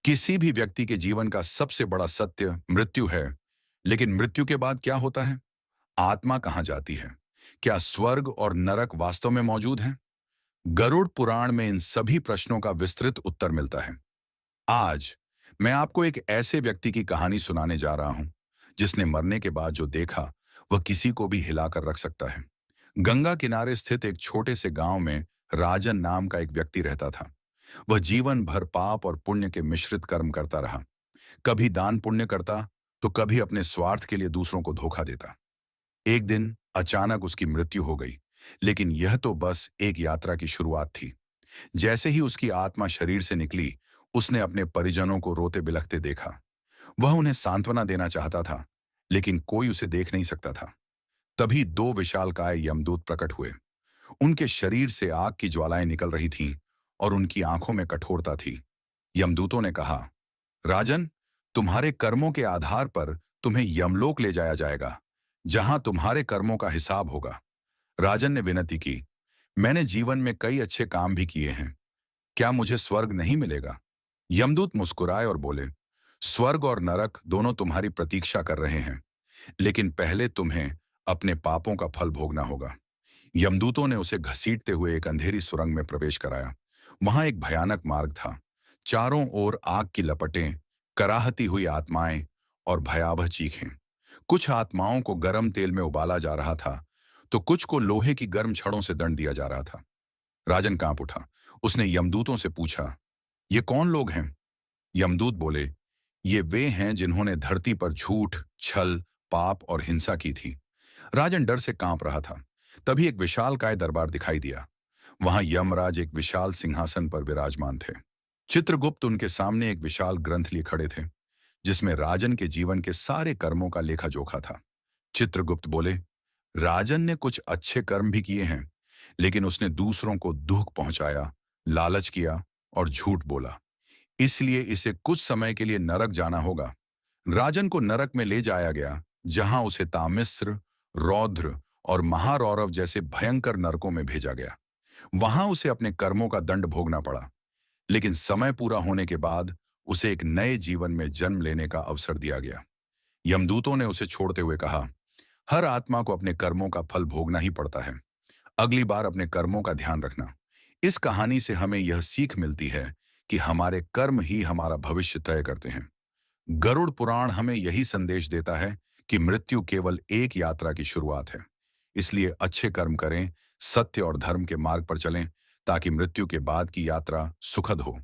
किसी भी व्यक्ति के जीवन का सबसे बड़ा सत्य मृत्यु है। लेकिन मृत्यु के बाद क्या होता है? आत्मा कहाँ जाती है? क्या स्वर्ग और नरक वास्तव में मौजूद हैं? गरुड़ पुराण में इन सभी प्रश्नों का विस्तृत उत्तर मिलता है। आज मैं आपको एक ऐसे व्यक्ति की कहानी सुनाने जा रहा हूं जिसने मरने के बाद जो देखा वह किसी को भी हिलाकर रख सकता है। गंगा किनारे स्थित एक छोटे से गांव में राजन नाम का एक व्यक्ति रहता था। वह जीवन भर पाप और पुण्य के मिश्रित कर्म करता रहा। कभी दान पुण्य करता तो कभी अपने स्वार्थ के लिए दूसरों को धोखा देता। एक दिन अचानक उसकी मृत्यु हो गई। लेकिन यह तो बस एक यात्रा की शुरुआत थी। जैसे ही उसकी आत्मा शरीर से निकली, उसने अपने परिजनों को रोते बिलखते देखा। वह उन्हें सांत्वना देना चाहता था, लेकिन कोई उसे देख नहीं सकता था। तभी दो विशालकाय यमदूत प्रकट हुए। उनके शरीर से आग की ज्वालाएं निकल रही थीं और उनकी आंखों में कठोरता थी। यमदूतों ने कहा, राजन, तुम्हारे कर्मों के आधार पर तुम्हें यमलोक ले जाया जाएगा, जहां तुम्हारे कर्मों का हिसाब होगा। राजन ने विनती की, मैंने जीवन में कई अच्छे काम भी किए हैं, क्या मुझे स्वर्ग नहीं मिलेगा? यमदूत मुस्कुराए और बोले, स्वर्ग और नरक दोनों तुम्हारी प्रतीक्षा कर रहे हैं, लेकिन पहले तुम्हें अपने पापों का फल भोगना होगा। यमदूतों ने उसे घसीटते हुए एक अंधेरी सुरंग में प्रवेश कराया। वहां एक भयानक मार्ग था। चारों ओर आग की लपटें, कराहती हुई आत्माएं और भयावह चीखें। कुछ आत्माओं को गर्म तेल में उबाला जा रहा था, तो कुछ को लोहे की गर्म छड़ों से दंड दिया जा रहा था। राजन कांप उठा। उसने यमदूतों से पूछा, ये कौन लोग हैं? यमदूत बोले, ये वे हैं जिन्होंने धरती पर झूठ, छल, पाप और हिंसा की थी। राजन डर से कांप रहा था। तभी एक विशालकाय दरबार दिखाई दिया। वहां यमराज एक विशाल सिंहासन पर विराजमान थे। चित्रगुप्त उनके सामने एक विशाल ग्रंथ लिए खड़े थे, जिसमें राजन के जीवन के सारे कर्मों का लेखा जोखा था। चित्रगुप्त बोले, राजन ने कुछ अच्छे कर्म भी किए हैं, लेकिन उसने दूसरों को दुख पहुंचाया, लालच किया और झूठ बोला। इसलिए इसे कुछ समय के लिए नरक जाना होगा। राजन को नरक में ले जाया गया, जहां उसे तामिस्र, रौद्र और महारौरव जैसे भयंकर नरकों में भेजा गया। वहां उसे अपने कर्मों का दंड भोगना पड़ा। लेकिन समय पूरा होने के बाद उसे एक नए जीवन में जन्म लेने का अवसर दिया गया। यमदूतों ने उसे छोड़ते हुए कहा, हर आत्मा को अपने कर्मों का फल भोगना ही पड़ता है। अगली बार अपने कर्मों का ध्यान रखना। इस कहानी से हमें यह सीख मिलती है कि हमारे कर्म ही हमारा भविष्य तय करते हैं। गरुड़ पुराण हमें यही संदेश देता है कि मृत्यु केवल एक यात्रा की शुरुआत है। इसलिए अच्छे कर्म करें, सत्य और धर्म के मार्ग पर चलें, ताकि मृत्यु के बाद की यात्रा सुखद हो।